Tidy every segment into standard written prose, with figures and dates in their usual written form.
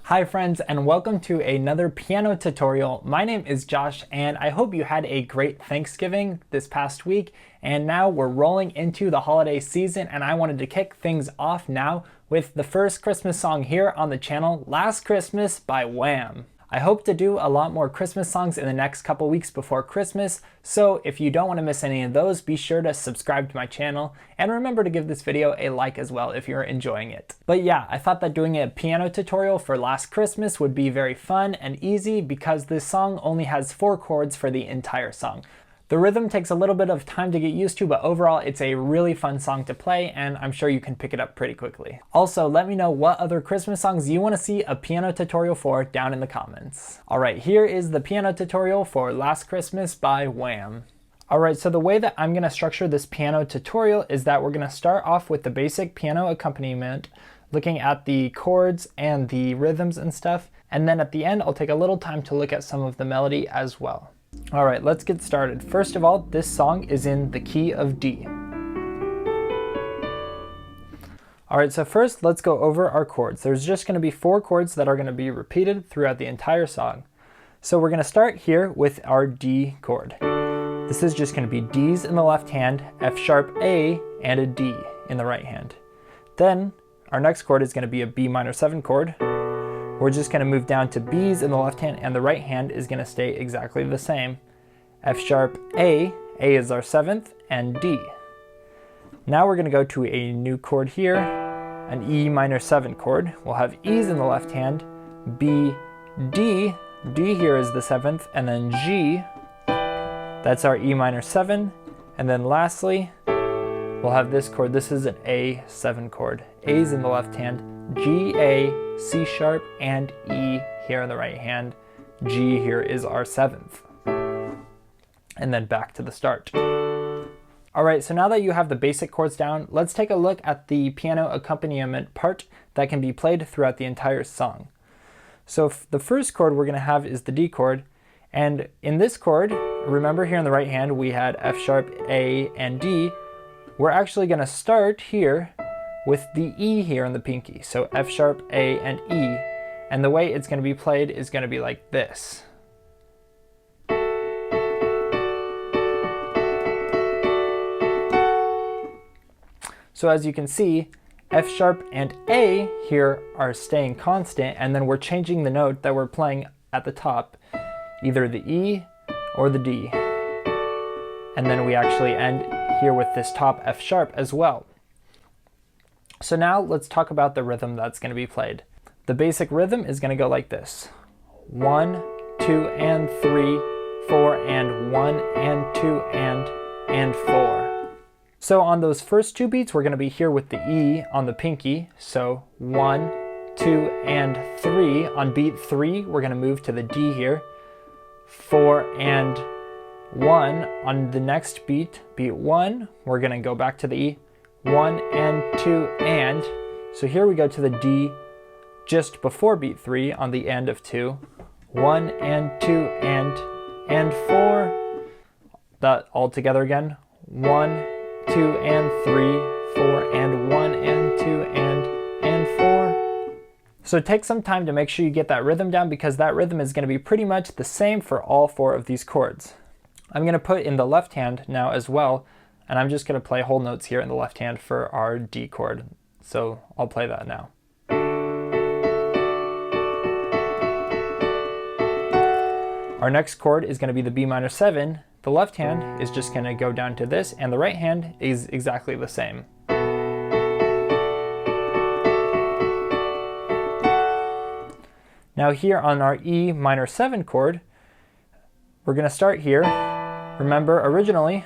Hi friends, and welcome to another piano tutorial. My name is Josh and I hope you had a great Thanksgiving this past week, and now we're rolling into the holiday season, and I wanted to kick things off now with the first Christmas song here on the channel, Last Christmas by Wham. I hope to do a lot more Christmas songs in the next couple weeks before Christmas, so if you don't want to miss any of those, be sure to subscribe to my channel, and remember to give this video a like as well if you're enjoying it. But yeah, I thought that doing a piano tutorial for Last Christmas would be very fun and easy because this song only has 4 chords for the entire song. The rhythm takes a little bit of time to get used to, but overall it's a really fun song to play, and I'm sure you can pick it up pretty quickly. Also, let me know what other Christmas songs you want to see a piano tutorial for down in the comments. Alright, here is the piano tutorial for Last Christmas by Wham. Alright, so the way that I'm going to structure this piano tutorial is that we're going to start off with the basic piano accompaniment, looking at the chords and the rhythms and stuff, and then at the end I'll take a little time to look at some of the melody as well. Alright, let's get started. First of all, this song is in the key of D. Alright, so first let's go over our chords. There's just going to be 4 chords that are going to be repeated throughout the entire song. So we're going to start here with our D chord. This is just going to be D's in the left hand, F sharp A, and a D in the right hand. Then our next chord is going to be a B minor 7 chord. We're just going to move down to B's in the left hand, and the right hand is going to stay exactly the same. F sharp A is our 7th, and D. Now we're going to go to a new chord here, an E minor 7 chord. We'll have E's in the left hand, B, D here is the 7th, and then G, that's our E minor 7, and then lastly, we'll have this chord. This is an A7 chord. A's in the left hand, G, A, C sharp, and E here in the right hand. G here is our 7th. And then back to the start. Alright, so now that you have the basic chords down, let's take a look at the piano accompaniment part that can be played throughout the entire song. So the first chord we're going to have is the D chord, and in this chord, remember here in the right hand we had F sharp, A, and D. We're actually going to start here with the E here in the pinky. So F sharp, A, and E. And the way it's going to be played is going to be like this. So as you can see, F sharp and A here are staying constant, and then we're changing the note that we're playing at the top, either the E or the D. And then we actually end here with this top F sharp as well. So now let's talk about the rhythm that's going to be played. The basic rhythm is going to go like this. 1, 2, and 3, 4, and 1, and 2, and 4. So on those first 2 beats, we're going to be here with the E on the pinky. So 1, 2, and 3. On beat 3, we're going to move to the D here. 4 and 1. On the next beat, beat 1, we're going to go back to the E. 1 and 2 and. So here we go to the D just before beat 3 on the end of 2. 1 and 2 and 4. That all together again. 1, 2 and 3, 4 and 1 and 2 and 4. So take some time to make sure you get that rhythm down, because that rhythm is going to be pretty much the same for all 4 of these chords. I'm going to put in the left hand now as well, and I'm just going to play whole notes here in the left hand for our D chord. So I'll play that now. Our next chord is going to be the B minor 7. The left hand is just going to go down to this, and the right hand is exactly the same. Now here on our E minor 7 chord, we're going to start here. Remember, originally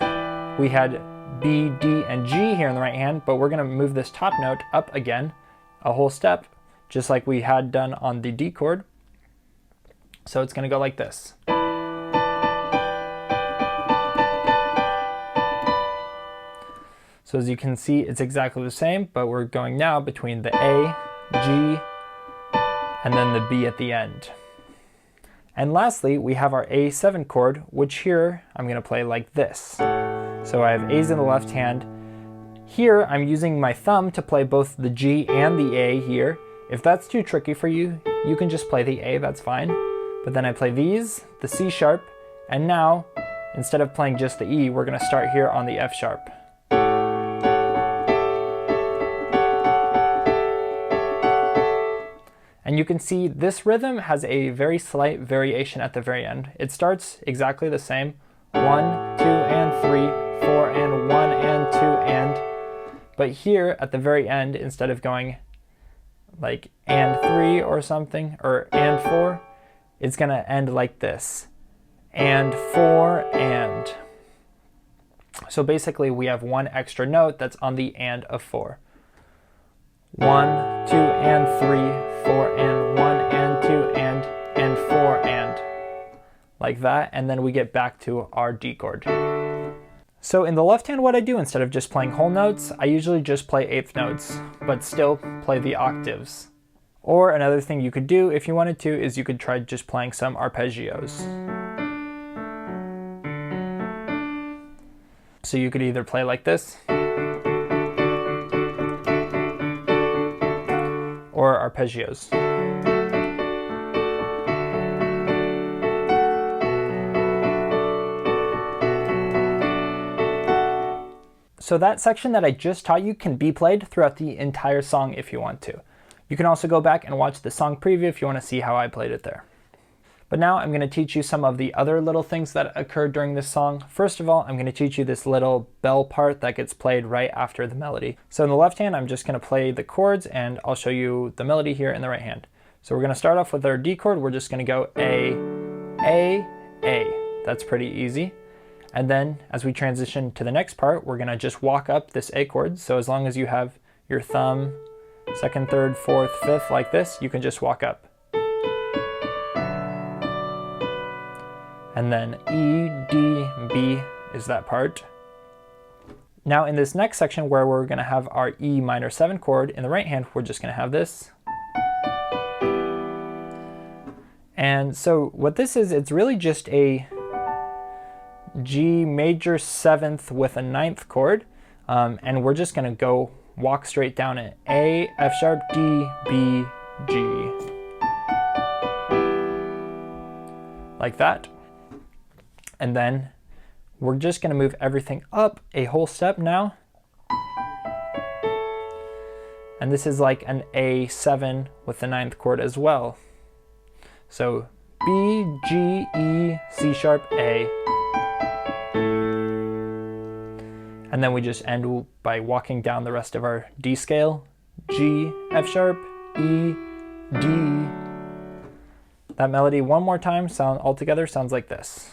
we had B, D, and G here in the right hand, but we're going to move this top note up again, a whole step, just like we had done on the D chord. So it's going to go like this. So as you can see, it's exactly the same, but we're going now between the A, G, and then the B at the end. And lastly, we have our A7 chord, which here I'm going to play like this. So I have A's in the left hand. Here I'm using my thumb to play both the G and the A here. If that's too tricky for you, you can just play the A, that's fine. But then I play these, the C sharp, and now, instead of playing just the E, we're going to start here on the F sharp. And you can see this rhythm has a very slight variation at the very end. It starts exactly the same. 1, 2, and 3, 4, and 1, and 2, and. But here at the very end, instead of going like and 3 or something, or and 4, it's going to end like this. And 4, and. So basically we have one extra note that's on the and of 4. 1, 2, and 3, 4, and 1, and 2, and 4, and. Like that, and then we get back to our D chord. So in the left hand, what I do, instead of just playing whole notes, I usually just play eighth notes, but still play the octaves. Or another thing you could do if you wanted to is you could try just playing some arpeggios. So you could either play like this, or arpeggios. So that section that I just taught you can be played throughout the entire song if you want to. You can also go back and watch the song preview if you want to see how I played it there. But now I'm going to teach you some of the other little things that occurred during this song. First of all, I'm going to teach you this little bell part that gets played right after the melody. So in the left hand, I'm just going to play the chords, and I'll show you the melody here in the right hand. So we're going to start off with our D chord. We're just going to go A, A, A. That's pretty easy. And then as we transition to the next part, we're going to just walk up this A chord. So as long as you have your thumb, second, third, fourth, fifth, like this, you can just walk up. And then E, D, B is that part. Now in this next section where we're going to have our E minor 7 chord in the right hand, we're just going to have this. And so what this is, it's really just a G major 7th with a 9th chord. And we're just going to go walk straight down it. A, F sharp, D, B, G. Like that. And then we're just going to move everything up a whole step now. And this is like an A7 with the 9th chord as well. So B, G, E, C sharp, A. And then we just end by walking down the rest of our D scale. G, F sharp, E, D. That melody one more time altogether sounds like this.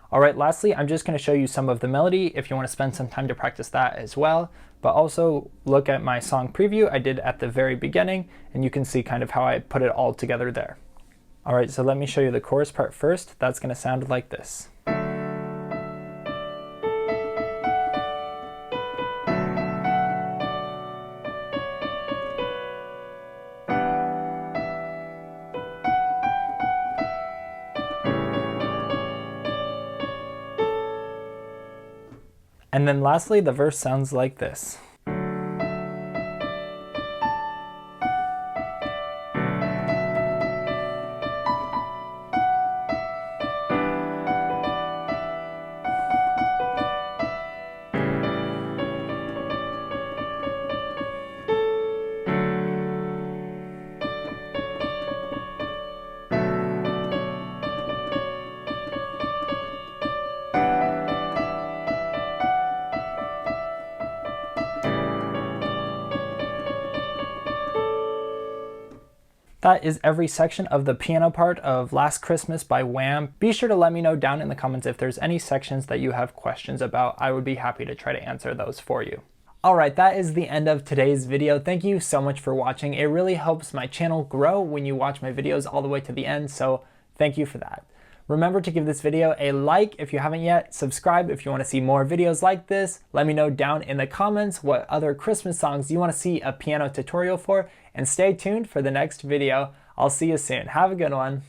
All right, lastly, I'm just going to show you some of the melody if you want to spend some time to practice that as well, but also look at my song preview I did at the very beginning, and you can see kind of how I put it all together there. All right, so let me show you the chorus part first. That's going to sound like this. And then lastly, the verse sounds like this. That is every section of the piano part of Last Christmas by Wham. Be sure to let me know down in the comments if there's any sections that you have questions about. I would be happy to try to answer those for you. Alright, that is the end of today's video. Thank you so much for watching. It really helps my channel grow when you watch my videos all the way to the end, so thank you for that. Remember to give this video a like if you haven't yet, subscribe if you want to see more videos like this. Let me know down in the comments what other Christmas songs you want to see a piano tutorial for, and stay tuned for the next video. I'll see you soon. Have a good one.